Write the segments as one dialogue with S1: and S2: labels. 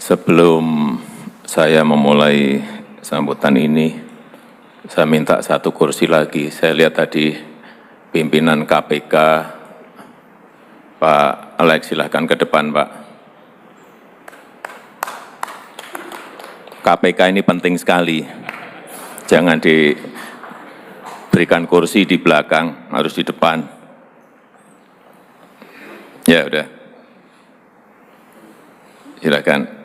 S1: Sebelum saya memulai sambutan ini, saya minta satu kursi lagi. Saya lihat tadi pimpinan KPK, Pak Alex, silahkan ke depan, Pak. KPK ini penting sekali. Jangan diberikan kursi di belakang, harus di depan. Ya, udah. Silakan.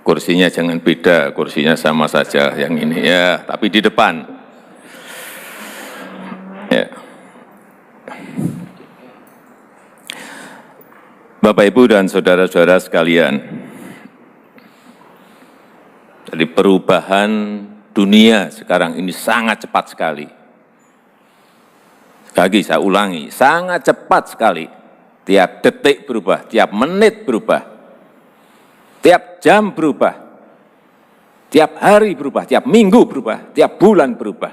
S1: Kursinya jangan beda, kursinya sama saja yang ini ya, tapi di depan. Ya. Bapak, Ibu, dan saudara-saudara sekalian, jadi perubahan dunia sekarang ini sangat cepat sekali. Sekali lagi saya ulangi, sangat cepat sekali. Tiap detik berubah, tiap menit berubah. Tiap jam berubah, tiap hari berubah, tiap minggu berubah, tiap bulan berubah.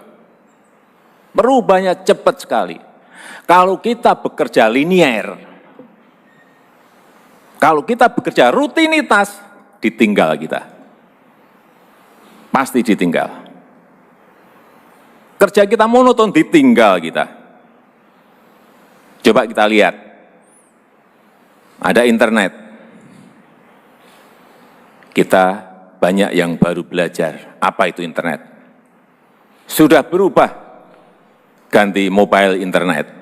S1: Perubahannya cepat sekali. Kalau kita bekerja linier, kalau kita bekerja rutinitas, ditinggal kita. Pasti ditinggal. Kerja kita monoton, ditinggal kita. Coba kita lihat, ada internet. Kita banyak yang baru belajar, apa itu internet. Sudah berubah, ganti mobile internet.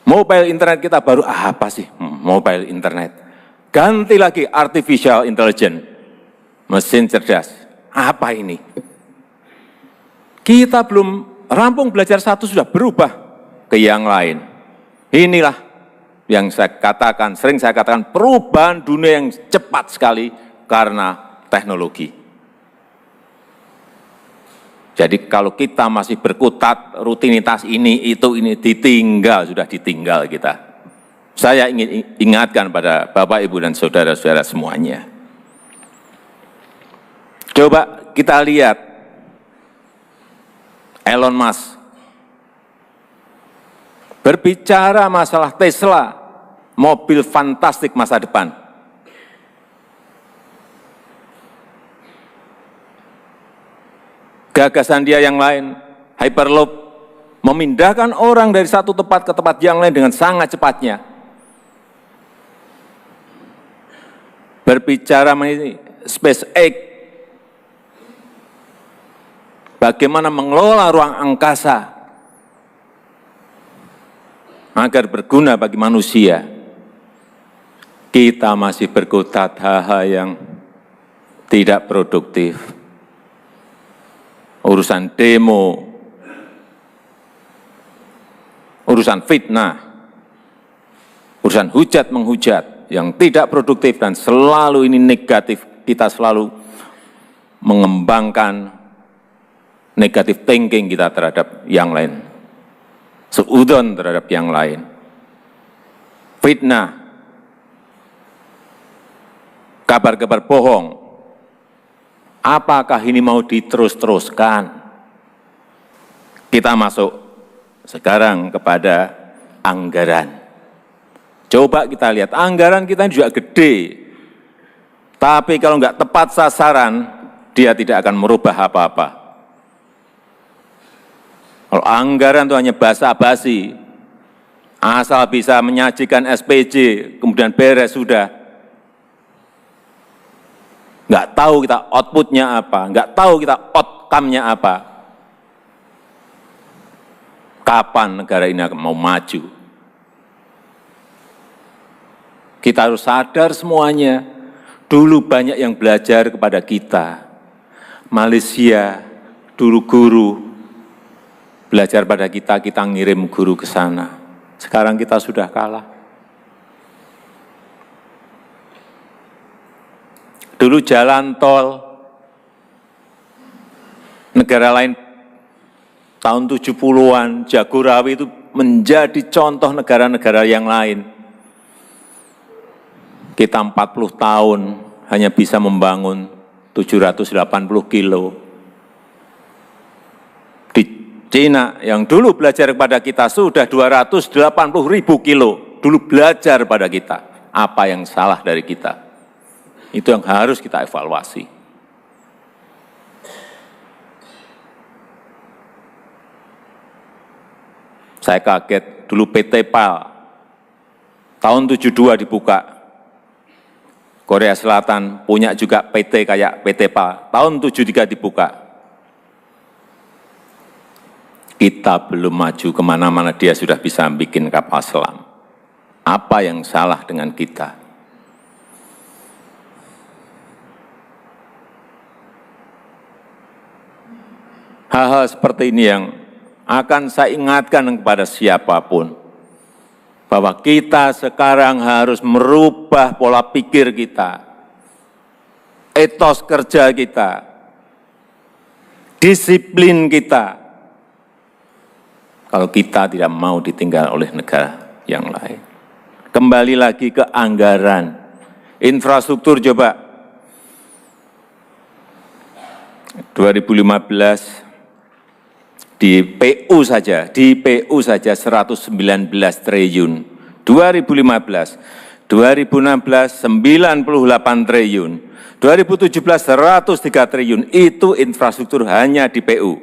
S1: Mobile internet kita baru, apa sih mobile internet? Ganti lagi artificial intelligence, mesin cerdas. Apa ini? Kita belum rampung belajar satu, sudah berubah ke yang lain. Inilah yang saya katakan, sering saya katakan, perubahan dunia yang cepat sekali, karena teknologi. Jadi kalau kita masih berkutat rutinitas ini, itu, ini, ditinggal, sudah ditinggal kita. Saya ingin ingatkan pada Bapak, Ibu, dan saudara-saudara semuanya. Coba kita lihat Elon Musk berbicara masalah Tesla, mobil fantastik masa depan. Gagasan dia yang lain, Hyperloop, memindahkan orang dari satu tempat ke tempat yang lain dengan sangat cepatnya. Berbicara mengenai SpaceX, bagaimana mengelola ruang angkasa agar berguna bagi manusia. Kita masih berkutat hal-hal yang tidak produktif. Urusan demo, urusan fitnah, urusan hujat menghujat yang tidak produktif dan selalu ini negatif. Kita selalu mengembangkan negatif thinking kita terhadap yang lain, seudon terhadap yang lain, fitnah, kabar-kabar bohong. Apakah ini mau diterus-teruskan? Kita masuk sekarang kepada anggaran. Coba kita lihat, anggaran kita juga gede. Tapi kalau enggak tepat sasaran, dia tidak akan merubah apa-apa. Kalau anggaran itu hanya basa-basi, asal bisa menyajikan SPJ, kemudian beres, sudah. Nggak tahu kita outputnya apa, nggak tahu kita outcome-nya apa. Kapan negara ini akan mau maju? Kita harus sadar semuanya. Dulu banyak yang belajar kepada kita. Malaysia, dulu guru belajar pada kita, kita ngirim guru ke sana. Sekarang kita sudah kalah. Dulu jalan tol, negara lain tahun 70-an, Jagorawi itu menjadi contoh negara-negara yang lain. Kita 40 tahun hanya bisa membangun 780 kilo. Di Cina yang dulu belajar kepada kita sudah 280.000 kilo. dulu belajar pada kita apa yang salah dari kita. Itu yang harus kita evaluasi. Saya kaget, dulu PT PAL, tahun 72 dibuka. Korea Selatan punya juga PT kayak PT PAL, tahun 73 dibuka. Kita belum maju kemana-mana, dia sudah bisa bikin kapal selam. Apa yang salah dengan kita? Hal-hal seperti ini yang akan saya ingatkan kepada siapapun, bahwa kita sekarang harus merubah pola pikir kita, etos kerja kita, disiplin kita, kalau kita tidak mau ditinggal oleh negara yang lain. Kembali lagi ke anggaran, infrastruktur coba. 2015 di PU saja 119 triliun, 2015, 2016 98 triliun, 2017 103 triliun, itu infrastruktur hanya di PU.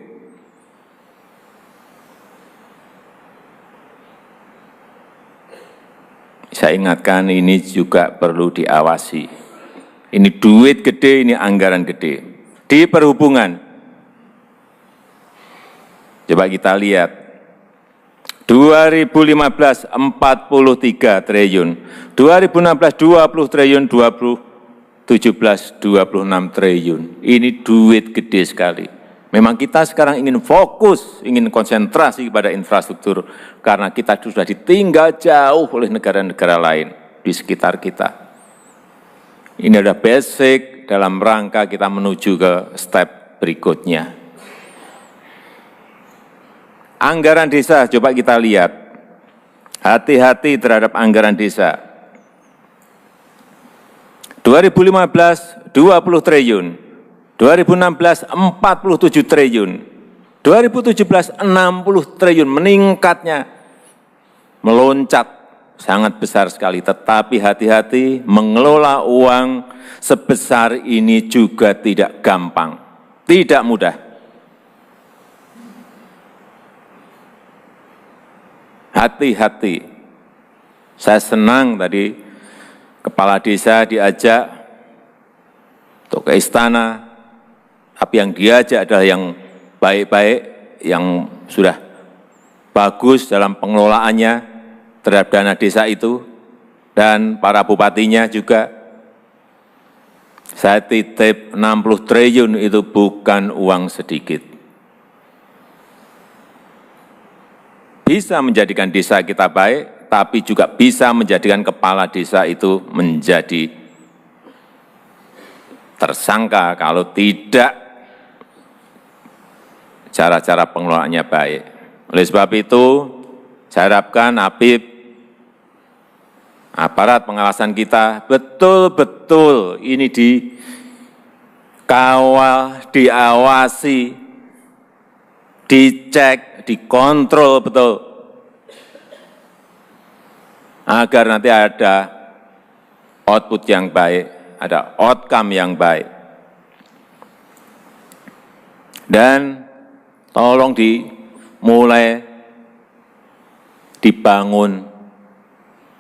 S1: Saya ingatkan ini juga perlu diawasi. Ini duit gede, ini anggaran gede. Di perhubungan, coba kita lihat, 2015 43 triliun, 2016 20 triliun, 2017 26 triliun. Ini duit gede sekali. Memang kita sekarang ingin fokus, ingin konsentrasi pada infrastruktur, karena kita sudah ditinggal jauh oleh negara-negara lain di sekitar kita. Ini adalah basic dalam rangka kita menuju ke step berikutnya. Anggaran desa, coba kita lihat. Hati-hati terhadap anggaran desa. 2015, 20 triliun. 2016, 47 triliun. 2017, 60 triliun. Meningkatnya, meloncat, sangat besar sekali. Tetapi hati-hati, mengelola uang sebesar ini juga tidak gampang. Tidak mudah. Hati-hati. Saya senang tadi kepala desa diajak untuk ke istana, tapi yang diajak adalah yang baik-baik, yang sudah bagus dalam pengelolaannya terhadap dana desa itu, dan para bupatinya juga. Saya titip 60 triliun itu bukan uang sedikit. Bisa menjadikan desa kita baik, tapi juga bisa menjadikan kepala desa itu menjadi tersangka kalau tidak cara-cara pengelolaannya baik. Oleh sebab itu, saya harapkan Habib, aparat pengawasan kita betul-betul ini dikawal, diawasi, dicek, dikontrol betul, agar nanti ada output yang baik, ada outcome yang baik. Dan tolong dimulai dibangun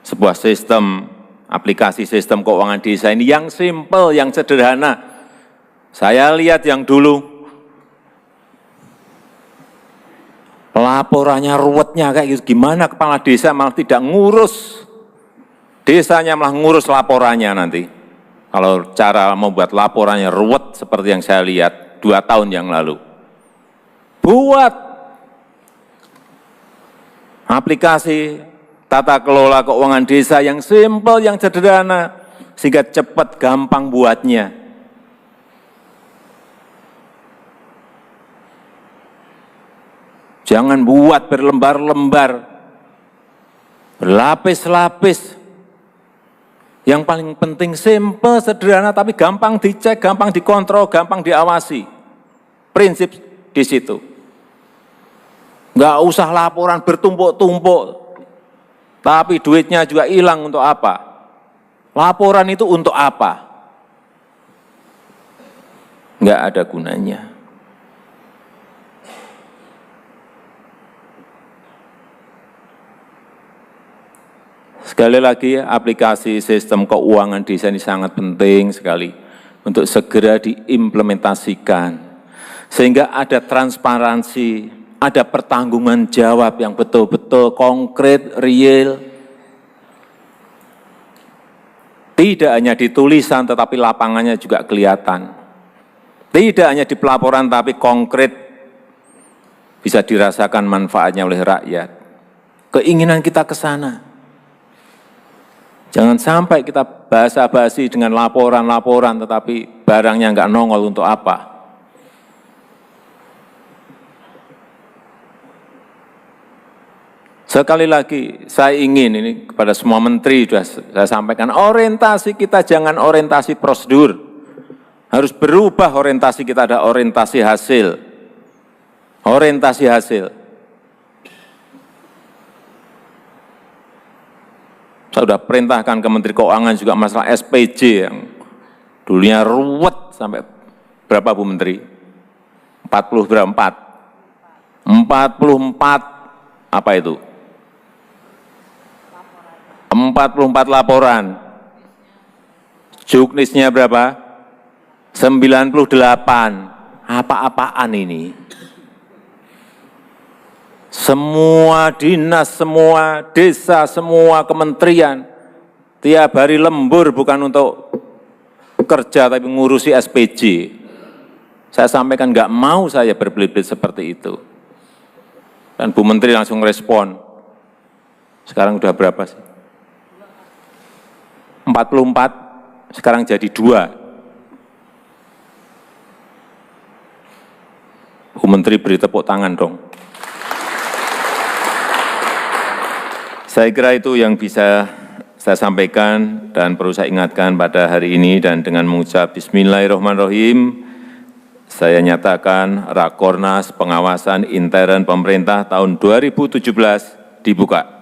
S1: sebuah sistem, aplikasi sistem keuangan desa ini yang simple, yang sederhana. Saya lihat yang dulu, laporannya ruwetnya kayak gitu, gimana kepala desa malah tidak ngurus desanya, malah ngurus laporannya nanti. Kalau cara membuat laporannya ruwet seperti yang saya lihat 2 tahun yang lalu. Buat aplikasi tata kelola keuangan desa yang simple, yang sederhana, sehingga cepat, gampang buatnya. Jangan buat berlembar-lembar, berlapis-lapis. Yang paling penting simple, sederhana, tapi gampang dicek, gampang dikontrol, gampang diawasi. Prinsip di situ. Nggak usah laporan bertumpuk-tumpuk. Tapi duitnya juga hilang untuk apa? Laporan itu untuk apa? Enggak ada gunanya. Sekali lagi, aplikasi sistem keuangan desa ini sangat penting sekali untuk segera diimplementasikan. Sehingga ada transparansi, ada pertanggungan jawab yang betul-betul konkret, real. Tidak hanya di tulisan, tetapi lapangannya juga kelihatan. Tidak hanya di pelaporan, tapi konkret bisa dirasakan manfaatnya oleh rakyat. Keinginan kita ke sana. Jangan sampai kita basa-basi dengan laporan-laporan, tetapi barangnya nggak nongol untuk apa. Sekali lagi, saya ingin ini kepada semua menteri, sudah saya sampaikan, orientasi kita jangan orientasi prosedur. Harus berubah orientasi kita, ada orientasi hasil. Orientasi hasil. Saya sudah perintahkan ke Menteri Keuangan juga masalah SPJ yang dulunya ruwet sampai berapa Bu Menteri? 40 berapa? 44 apa itu? 44 laporan. Juknisnya berapa? 98. Apa-apaan ini? Semua dinas, semua desa, semua kementerian, tiap hari lembur bukan untuk kerja tapi ngurusi SPJ. Saya sampaikan nggak mau saya berbelit-belit seperti itu. Dan Bu Menteri langsung respon. Sekarang udah berapa sih? 44, sekarang jadi 2. Bu Menteri beri tepuk tangan dong. Saya kira itu yang bisa saya sampaikan dan perlu saya ingatkan pada hari ini, dan dengan mengucap Bismillahirrahmanirrahim, saya nyatakan Rakornas Pengawasan Intern Pemerintah tahun 2017 dibuka.